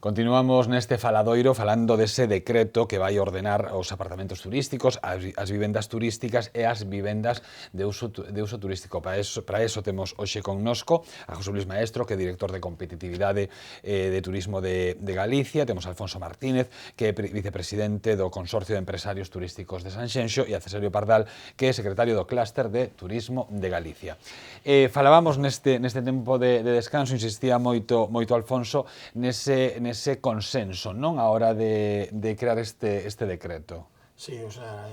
Continuamos neste faladoiro falando dese decreto que vai ordenar os apartamentos turísticos, as vivendas turísticas e as vivendas de uso turístico. Para eso temos hoxe connosco a José Luis Maestro, que é director de competitividade de turismo de Galicia. Temos a Alfonso Martínez, que é vicepresidente do Consorcio de Empresarios Turísticos de Sanxenxo, e a Cesario Pardal, que é secretario do Clúster de Turismo de Galicia. Falábamos neste tempo de descanso, insistía moito Alfonso, nese consenso, non, a hora de crear este decreto. Sí, o sea,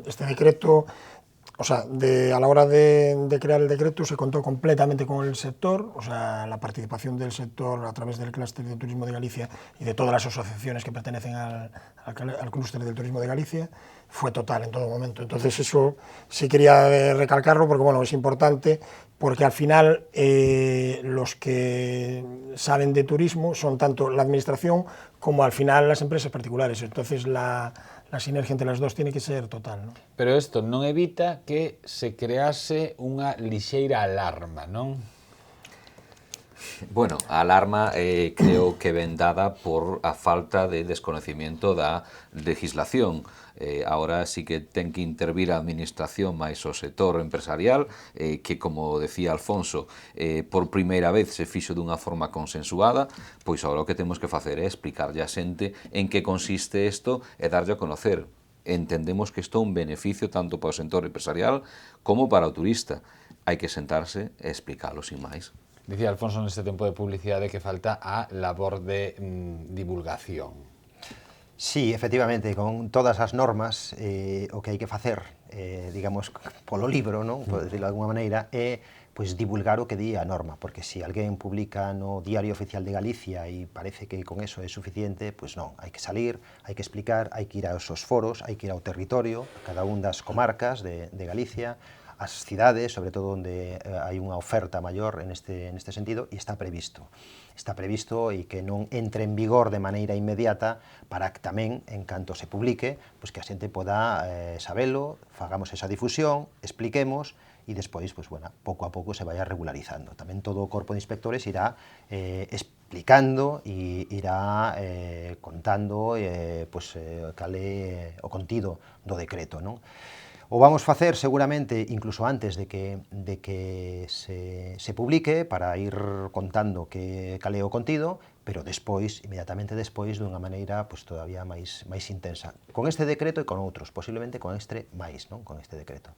este decreto, o sea, a la hora de crear el decreto se contó completamente con el sector, o sea, la participación del sector a través del Clúster de Turismo de Galicia y de todas las asociaciones que pertenecen al Clúster del Turismo de Galicia, fue total en todo momento. Entonces eso sí quería recalcarlo porque, bueno, es importante, porque al final los que saben de turismo son tanto la administración como al final las empresas particulares. Entonces la sinergia entre las dos tiene que ser total, ¿no? Pero isto non evita que se crease unha lixeira alarma, non? Bueno, a alarma creo que ven dada por a falta de desconocimiento da legislación. Ahora sí que ten que intervir a administración máis o sector empresarial, que, como decía Alfonso, por primeira vez se fixo dunha forma consensuada, pois agora o que temos que facer é explicarlle a xente en que consiste isto e darlle a conocer. Entendemos que isto é un beneficio tanto para o sector empresarial como para o turista. Hai que sentarse e explicalo sin máis. Dicía Alfonso neste tempo de publicidade que falta a labor de divulgación. Sí, efectivamente, con todas as normas o que hai que facer, digamos, polo libro, non? Por decirlo de alguma maneira, é pois divulgar o que di a norma, porque se alguén publica no Diario Oficial de Galicia e parece que con eso é suficiente, pois non, hai que salir, hai que explicar, hai que ir aos foros, hai que ir ao territorio, a cada un das comarcas de Galicia, as cidades, sobre todo onde hai unha oferta maior neste sentido, e está previsto. Está previsto e que non entre en vigor de maneira inmediata para que tamén, en canto se publique, pois que a xente poda sabelo, fagamos esa difusión, expliquemos, e despois, pois, bueno, pouco a pouco se vaya regularizando. Tamén todo o corpo de inspectores irá explicando e irá contando pois, cal é o contido do decreto, non? O vamos facer seguramente incluso antes de que se publique para ir contando cal é o contido, pero despois, inmediatamente despois, dunha maneira pues, todavía máis intensa. Con este decreto e con outros, posiblemente con este máis, non? Con este decreto.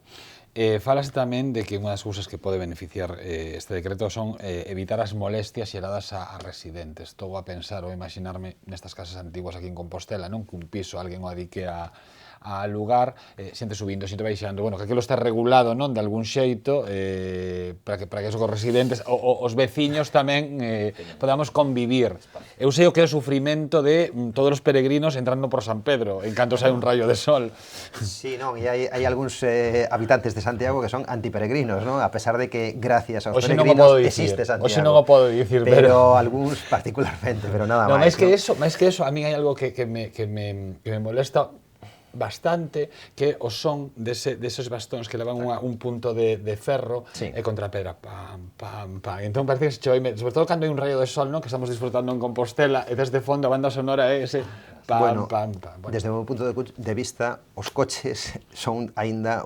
Falase tamén de que unha das cousas que pode beneficiar este decreto son evitar as molestias xeradas a residentes. Estou a pensar ou a imaginarme nestas casas antiguas aquí en Compostela, non? Que un piso alguén o adique a lugar, xente subindo, xente baixando, bueno, que aquilo está regulado, non, de algún xeito, para que os residentes, os veciños tamén podamos convivir. Eu sei o que é o sufrimento de todos os peregrinos entrando por San Pedro, en canto sai un rayo de sol. Sí, non, e hai algúns habitantes de Santiago que son antiperegrinos, non? A pesar de que gracias aos peregrinos existe Santiago. Oxe non o podo dicir, pero algúns particularmente, pero nada máis. Máis que eso, a mí hai algo que me molesta bastante, que o son deses bastóns que levan un punto de ferro e contra a pedra, pam, pam, pam. Entón parece que se choime, sobre todo cando hai un rayo de sol, non, que estamos disfrutando en Compostela, e desde fondo a banda sonora é ese pam, pam, pam. Desde o meu punto de vista, os coches son aínda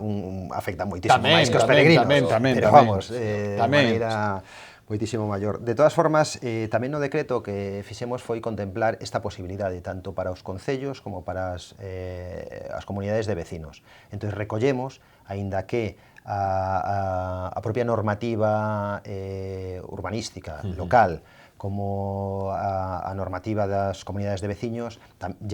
afectan moitísimo máis que os peregrinos, pero vamos, de maneira moitísimo maior. De todas formas, tamén no decreto que fixemos foi contemplar esta posibilidade tanto para os concellos como para as comunidades de vecinos. Entón, recollemos, aínda que a propia normativa urbanística local como a normativa das comunidades de veciños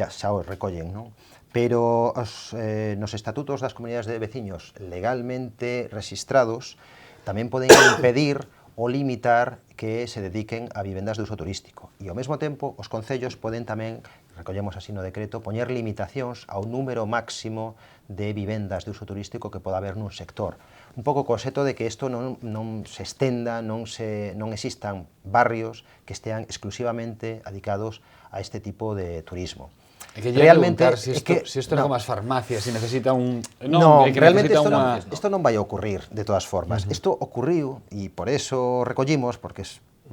xa os recollen, non? Pero nos estatutos das comunidades de veciños legalmente registrados tamén poden impedir ou limitar que se dediquen a vivendas de uso turístico. E ao mesmo tempo, os concellos poden tamén, recollemos así no decreto, poñer limitacións ao número máximo de vivendas de uso turístico que poda haber nun sector. Un pouco co xeito de que isto non se estenda, non existan barrios que estean exclusivamente dedicados a este tipo de turismo. É que realmente si isto é como as farmacias, se necesita un... Non, realmente isto non vai a ocurrir de todas formas. Isto ocurriu, e por eso recollimos, porque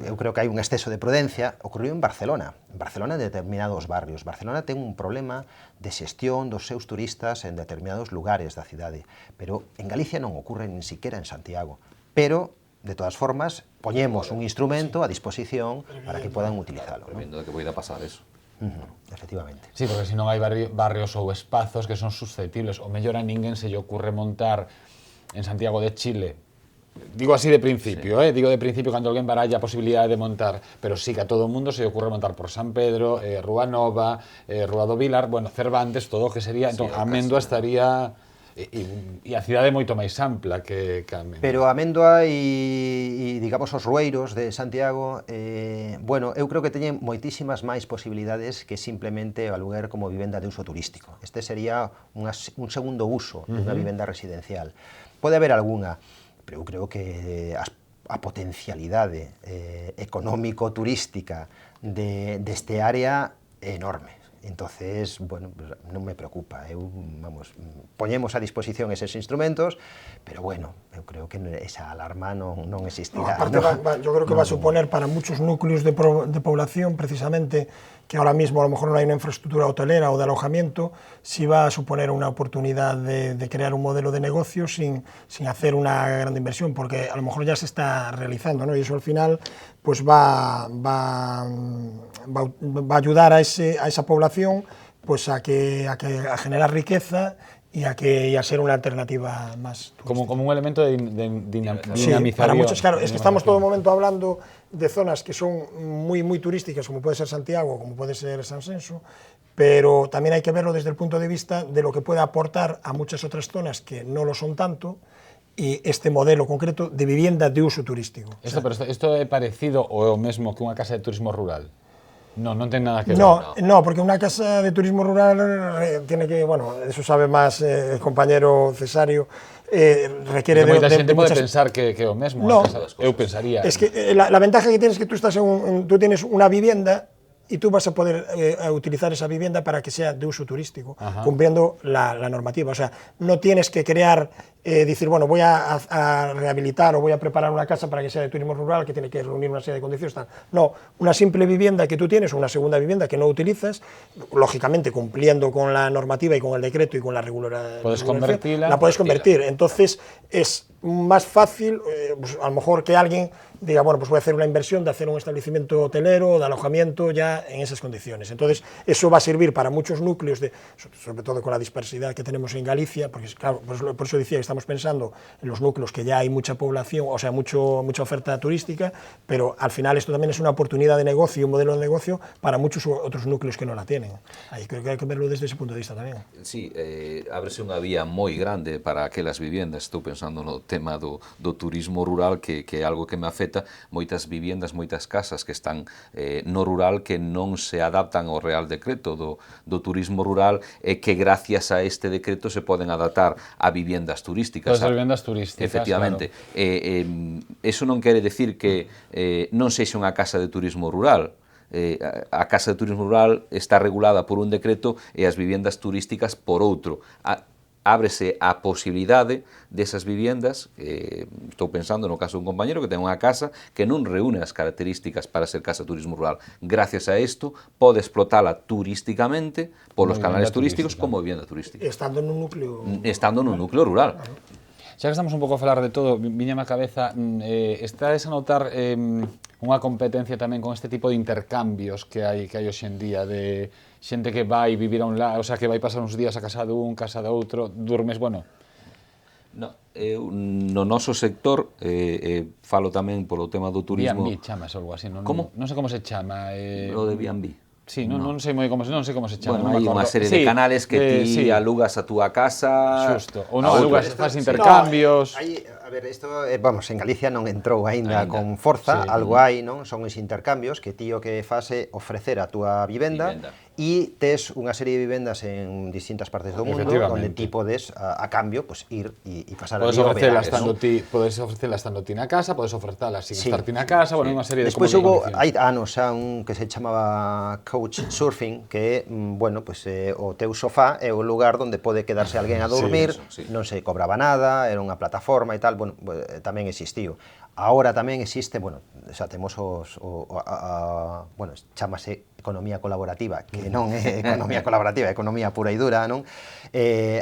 eu creo que hai un exceso de prudencia, ocorreu en Barcelona. En Barcelona, en determinados barrios. Barcelona ten un problema de xestión dos seus turistas en determinados lugares da cidade, pero en Galicia non ocorre nin siquiera en Santiago. Pero, de todas formas, poñemos un instrumento a disposición para que podan utilizalo. Prevendo de que poida pasar eso. Efectivamente. Sí, porque se non hai barrios ou espazos que son susceptibles. O mellor a ninguén se lle ocurre montar en Santiago de Chile. Digo así de principio, digo de principio cando alguén baralla a posibilidade de montar, pero sí que a todo o mundo se lle ocurre montar por San Pedro, Rúa Nova, Rúa do Vilar, bueno, Cervantes, todo o que sería, entón, Amendoa estaría... E a cidade é moito máis ampla que Amendoa. Pero Amendoa e digamos, os rueiros de Santiago, bueno, eu creo que teñen moitísimas máis posibilidades que simplemente o aluguer como vivenda de uso turístico. Este sería un segundo uso dunha vivenda residencial. Pode haber algunha, pero eu creo que a potencialidade económico-turística deste área é enorme. Entonces, bueno, non me preocupa. Vamos, poñemos a disposición eses instrumentos, pero bueno, eu creo que esa alarma non existirá. Aparte, yo creo que va a suponer para muchos núcleos de población, precisamente, que ahora mismo a lo mejor no hay una infraestructura hotelera o de alojamiento, sí va a suponer una oportunidad de crear un modelo de negocio sin hacer una gran inversión, porque a lo mejor ya se está realizando, ¿no? Y eso al final pues va a ayudar a esa población pues a generar riqueza y a ser una alternativa más turística. Como un elemento de dinamización. Sí, para muchos, claro, es que estamos todo el momento hablando de zonas que son muy turísticas, como puede ser Santiago, como puede ser San Senso, pero también hay que verlo desde el punto de vista de lo que puede aportar a muchas otras zonas que no lo son tanto, y este modelo concreto de vivienda de uso turístico. Pero isto é parecido ou é o mesmo que unha casa de turismo rural? Non ten nada que ver. No, porque una casa de turismo rural tiene que, bueno, eso sabe más el compañero Cesario, requiere de moita xente pode muchas... pensar que é o mesmo. No, eu pensaría. Es que la ventaja que tienes es que tú tienes una vivienda y tú vas a poder utilizar esa vivienda para que sea de uso turístico, cumpliendo la normativa. O sea, no tienes que crear, decir, bueno, voy a rehabilitar o voy a preparar una casa para que sea de turismo rural, que tiene que reunir una serie de condiciones. Tal. No, una simple vivienda que tú tienes, una segunda vivienda que no utilizas, lógicamente cumpliendo con la normativa y con el decreto y con la regularidad, la puedes convertir. Entonces, es más fácil, pues a lo mejor que alguien diga, bueno, pues voy a hacer una inversión de hacer un establecimiento hotelero, de alojamiento ya en esas condiciones. Entonces, eso va a servir para muchos núcleos, sobre todo con la dispersidad que tenemos en Galicia, porque claro, por eso decía que estamos pensando en los núcleos que ya hay mucha población, o sea, mucha oferta turística, pero al final esto también es una oportunidad de negocio, un modelo de negocio para muchos otros núcleos que no la tienen. Ahí creo que hay que verlo desde ese punto de vista tamén. Sí, ábrese unha vía moi grande para aquelas viviendas. Estou pensando no tema do turismo rural, que é algo que me afecta. Moitas viviendas, moitas casas que están no rural que non se adaptan ao Real Decreto do turismo rural e que gracias a este decreto se poden adaptar a viviendas turísticas. Todas as viviendas turísticas, efectivamente. Claro. Eso non quere decir que non sexa unha casa de turismo rural. A casa de turismo rural está regulada por un decreto e as viviendas turísticas por outro. Ábrese a posibilidade desas viviendas, estou pensando no caso dun compañero que ten unha casa que non reúne as características para ser casa de turismo rural. Gracias a isto, pode explotala turísticamente polos canales turísticos como vivienda turística. Estando nun núcleo... Estando nun núcleo rural. Xa que estamos un pouco a falar de todo, viñame a cabeza, estades a notar unha competencia tamén con este tipo de intercambios que hai hoxe en día, de xente que vai vivir a un lado, o sea, que vai pasar uns días a casa dun, casa de outro, durmes, bueno... No noso sector, falo tamén polo tema do turismo... B&B chamas ou algo así, non? Como? Non sei como se chama. O de B&B. Sí, non sei moi como se chama. Bueno, hai unha serie de canales que ti alugas a túa casa... Xusto, ou non alugas, faz intercambios... A ver, isto, vamos, en Galicia non entrou aínda con forza, algo hai, non? Son os intercambios que ti o que faz é ofrecer a túa vivenda e tes unha serie de vivendas en distintas partes do mundo onde ti podes, a cambio, pues, ir e pasar podes ofrecerla estando ti na casa, podes ofertala sin estar ti na casa, bueno, unha serie de condiciones. Despois hai anos xa un que se chamaba Couchsurfing, que é, bueno, pues, o teu sofá é o lugar onde pode quedarse alguén a dormir, non se cobraba nada, era unha plataforma e tal, bueno, tamén existiu. Ahora tamén existe, bueno, xa temos bueno, chamase economía colaborativa, que non é economía colaborativa, é economía pura e dura, non?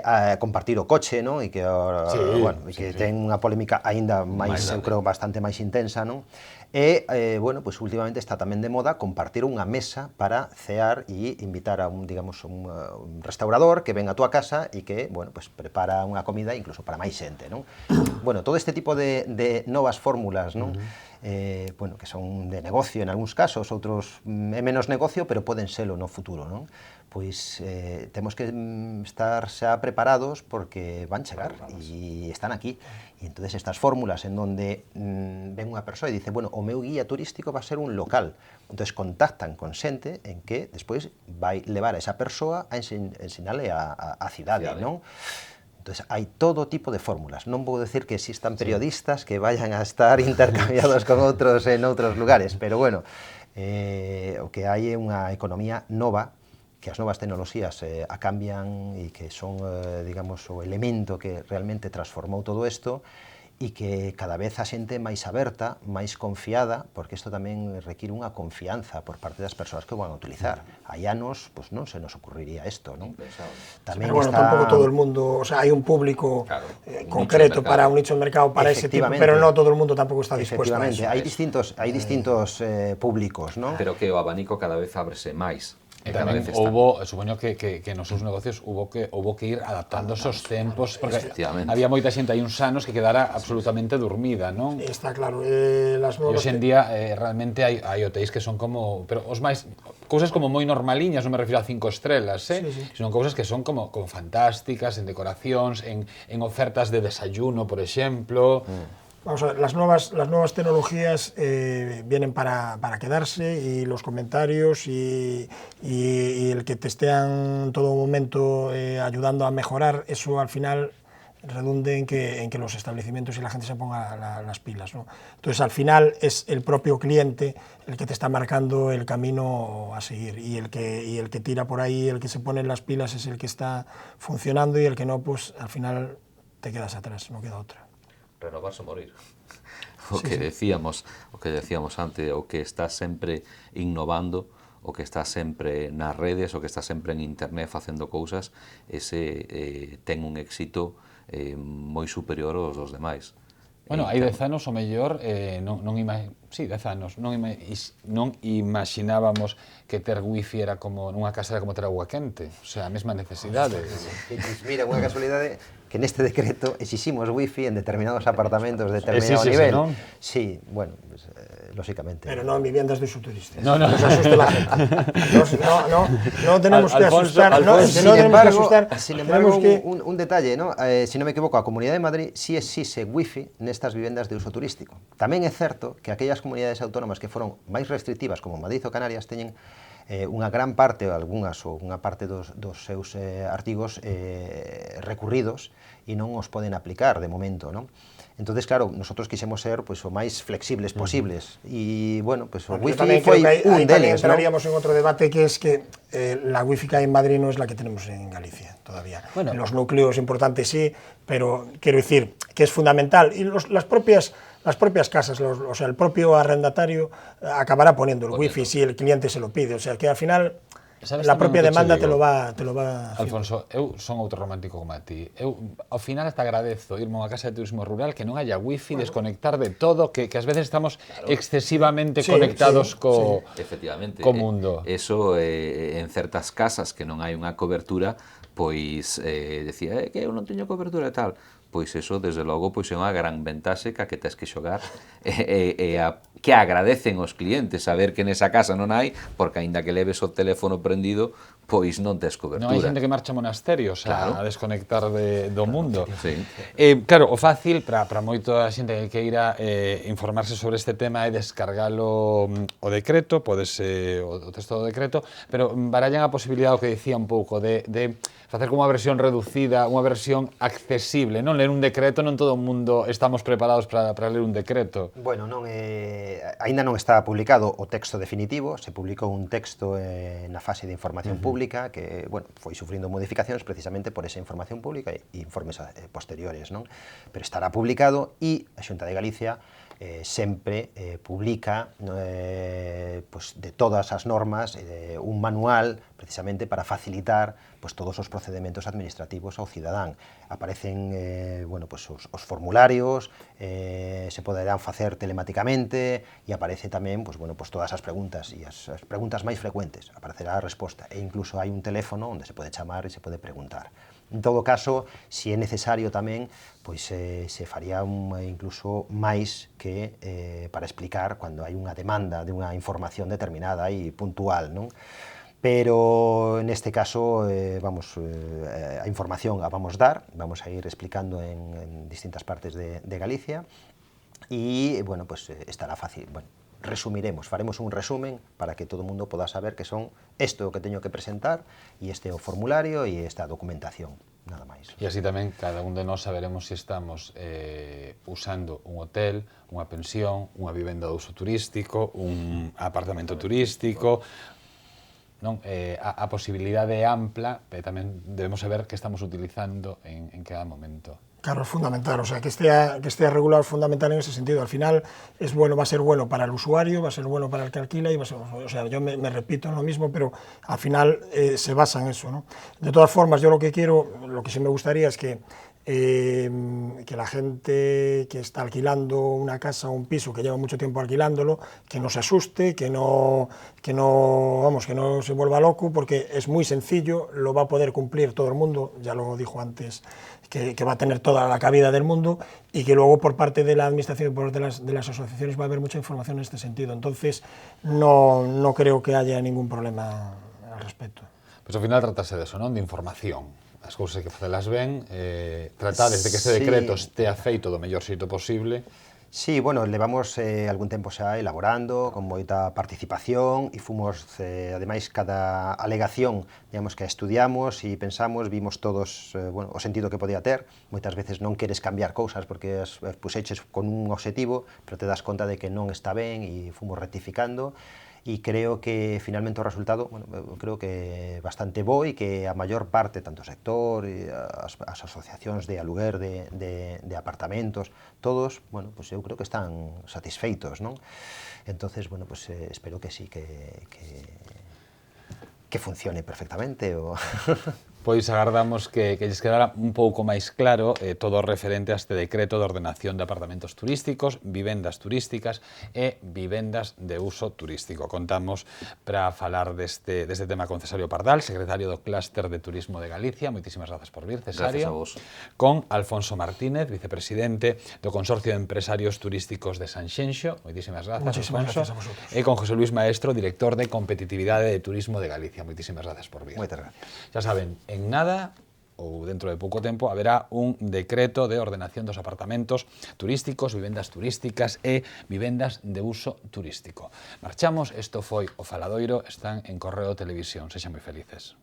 A compartir o coche, non? E que, bueno, que ten unha polémica aínda máis, eu creo, bastante máis intensa, non? E, bueno, pues últimamente está tamén de moda compartir unha mesa para cear e invitar a un, digamos, un restaurador que ven a túa casa e que, bueno, pues prepara unha comida incluso para máis xente, non? Bueno, todo este tipo de novas fórmulas, non? Bueno, que son de negocio en algúns casos, outros é menos negocio, pero poden selo no futuro, non? Pois temos que estar xa preparados porque van chegar e están aquí. E entonces estas fórmulas en donde ven unha persoa e dice, bueno, o meu guía turístico va a ser un local. Entonces contactan con xente en que despois vai levar a esa persoa a ensinarle a cidade, non? Entonces, hai todo tipo de fórmulas. Non vou decir que existan periodistas que vayan a estar intercambiados con outros en outros lugares, pero bueno, o que hai é unha economía nova, que as novas tecnoloxías a cambian e que son, digamos, o elemento que realmente transformou todo isto e que cada vez a xente máis aberta, máis confiada, porque isto tamén require unha confianza por parte das persoas que o van a utilizar. Hai anos, pues non se nos ocurriría isto, non? Tamén pero bueno, tampouco todo el mundo, o sea, hai un público concreto para un nicho de mercado para ese tipo, pero no todo el mundo tampouco está dispuesto a eso. Hai distintos públicos, non? Pero que o abanico cada vez ábrese máis. E tamén houbo, supoño que nos seus negocios houbo que ir adaptando esos tempos, porque había moita xente aí uns anos que quedara absolutamente dormida, non? Está claro, las novas... E hoxe en día realmente hai hotéis que son como, pero os máis, cousas como moi normaliñas, non me refiro a 5 estrelas, sino cousas que son como fantásticas, en decoracións, en ofertas de desayuno, por exemplo... Vamos a ver, las nuevas tecnologías vienen para quedarse y los comentarios y el que te estéan en todo momento ayudando a mejorar, eso al final redunde en que los establecimientos y la gente se ponga las pilas, ¿no? Entonces al final es el propio cliente el que te está marcando el camino a seguir y el que tira por ahí, el que se pone las pilas es el que está funcionando y el que no, pues al final te quedas atrás, no queda otra. Renovarse ou morir. O que decíamos antes, o que está sempre innovando, o que está sempre nas redes, o que está sempre en internet facendo cousas, ese ten un éxito moi superior aos dos demais. Bueno, hai 10 anos, o mellor, 10 anos, non imaginábamos que ter wifi era como nunha casa era como ter agua quente, o sea, a mesma necesidade. Mira, unha casualidade que neste decreto exiximos wifi en determinados apartamentos de determinado nivel. ¿No? Sí, bueno, pues, lógicamente. Pero no en viviendas de uso turístico. No. Nos asuste la gente. No tenemos que asustar. Sin embargo, un detalle, ¿no? Si non me equivoco, a Comunidade de Madrid sí exige wifi nestas vivendas de uso turístico. Tamén é certo que aquellas comunidades autónomas que foron máis restrictivas, como Madrid ou Canarias, teñen unha gran parte, ou unha parte dos seus artigos recurridos e non os poden aplicar de momento, non? Entonces, claro, nosotros quixemos ser pues, o máis flexibles posibles e, bueno, pues o wifi foi un deles, ¿no? Entraríamos en otro debate que es que la wifi que hay en Madrid no es la que tenemos en Galicia todavía. Bueno. En los núcleos importantes sí, pero quiero decir que es fundamental y las propias casas, o sea, el propio arrendatario acabará poniendo el wifi si el cliente se lo pide, o sea, que al final la propia demanda te lo va Alfonso, eu son outro romántico como a ti. Eu, ao final, hasta agradezo irme a unha casa de turismo rural que non haya wifi, desconectar de todo, que ás veces estamos excesivamente conectados co mundo. Eso, en certas casas que non hai unha cobertura, pois, decía, que eu non teño cobertura e tal. Pois eso, desde logo, pois é unha gran ventaxe que tes que xogar que agradecen os clientes saber que nesa casa non hai, porque aínda que leves o teléfono prendido, pois non tes cobertura. Non hai xente que marcha a monasterios a desconectar do mundo. Sí. Claro, o fácil para moita xente que queira informarse sobre este tema é descargalo o decreto, podese o texto do decreto, pero barallan a posibilidade, o que dicía un pouco, de facer como unha versión reducida, unha versión accesible, non ler un decreto, non todo o mundo estamos preparados para ler un decreto. Bueno, aínda non está publicado o texto definitivo, se publicou un texto na fase de información pública que, bueno, foi sufrindo modificacións precisamente por esa información pública e informes posteriores, non? Pero estará publicado e a Xunta de Galicia sempre publica pues, de todas as normas un manual precisamente para facilitar pues, todos os procedementos administrativos ao cidadán. Aparecen bueno, pues, os formularios, se poderán facer telematicamente e aparece tamén pues, bueno, pues, todas as preguntas e as preguntas máis frecuentes, aparecerá a resposta e incluso hai un teléfono onde se pode chamar e se pode preguntar. En todo caso, se é necesario tamén, pois se faría incluso máis que para explicar cando hai unha demanda de unha información determinada e puntual, non? Pero neste caso, a información a vamos dar, vamos a ir explicando en distintas partes de Galicia e, bueno, pues estará fácil, bueno, resumiremos, faremos un resumen para que todo o mundo poda saber que son isto que teño que presentar e este o formulario e esta documentación, nada máis. E así tamén cada un de nós saberemos se estamos usando un hotel, unha pensión, unha vivenda de uso turístico, un apartamento turístico, non? A posibilidade ampla, pero tamén debemos saber que estamos utilizando en cada momento. Claro, es fundamental, o sea, que esté regulado es fundamental en ese sentido. Al final es bueno, va a ser bueno para el usuario, va a ser bueno para el que alquila y va a ser, o sea, yo me repito en lo mismo, pero al final se basa en eso, ¿no? De todas formas, yo lo que sí me gustaría es que la gente que está alquilando una casa o un piso, que lleva mucho tiempo alquilándolo, que no se asuste, que no se vuelva loco, porque es muy sencillo, lo va a poder cumplir todo el mundo, ya lo dijo antes, que va a tener toda la cabida del mundo y que luego por parte de la administración y por parte de las asociaciones va a haber mucha información en este sentido. Entonces, no creo que haya ningún problema al respecto. Pois ao final tratase de eso, non? De información. As cousas hai que facelas ben, tratades de que este decreto estea feito do mellor xeito posible. Sí, bueno, levamos algún tempo xa elaborando, con moita participación, e fomos, ademais, cada alegación, digamos, que a estudiamos e pensamos, vimos todos, bueno, o sentido que podía ter. Moitas veces non queres cambiar cousas porque as puxeches con un objetivo, pero te das conta de que non está ben e fomos rectificando. E creo que finalmente o resultado, bueno, creo que bastante bo e que a maior parte, tanto o sector e as asociacións de aluguer de apartamentos, todos, bueno, pues eu creo que están satisfeitos, non? Entonces, bueno, pues espero que sí, que funcione perfectamente o... Pois agardamos que lles quedara un pouco máis claro todo referente a este decreto de ordenación de apartamentos turísticos, vivendas turísticas e vivendas de uso turístico. Contamos para falar deste tema con Cesario Pardal, secretario do Clúster de Turismo de Galicia. Moitísimas grazas por vir, Cesario. Gracias a vos. Con Alfonso Martínez, vicepresidente do Consorcio de Empresarios Turísticos de Sanxenxo. Moitísimas grazas, Muchísimas Alfonso. gracias a vosotros. E con José Luis Maestro, director de Competitividade de Turismo de Galicia. Moitísimas grazas por vir. Moitas gracias. Ya saben, en nada ou dentro de pouco tempo haberá un decreto de ordenación dos apartamentos turísticos, vivendas turísticas e vivendas de uso turístico. Marchamos, isto foi O Faladoiro, están en Correo Televisión. Sexan moi felices.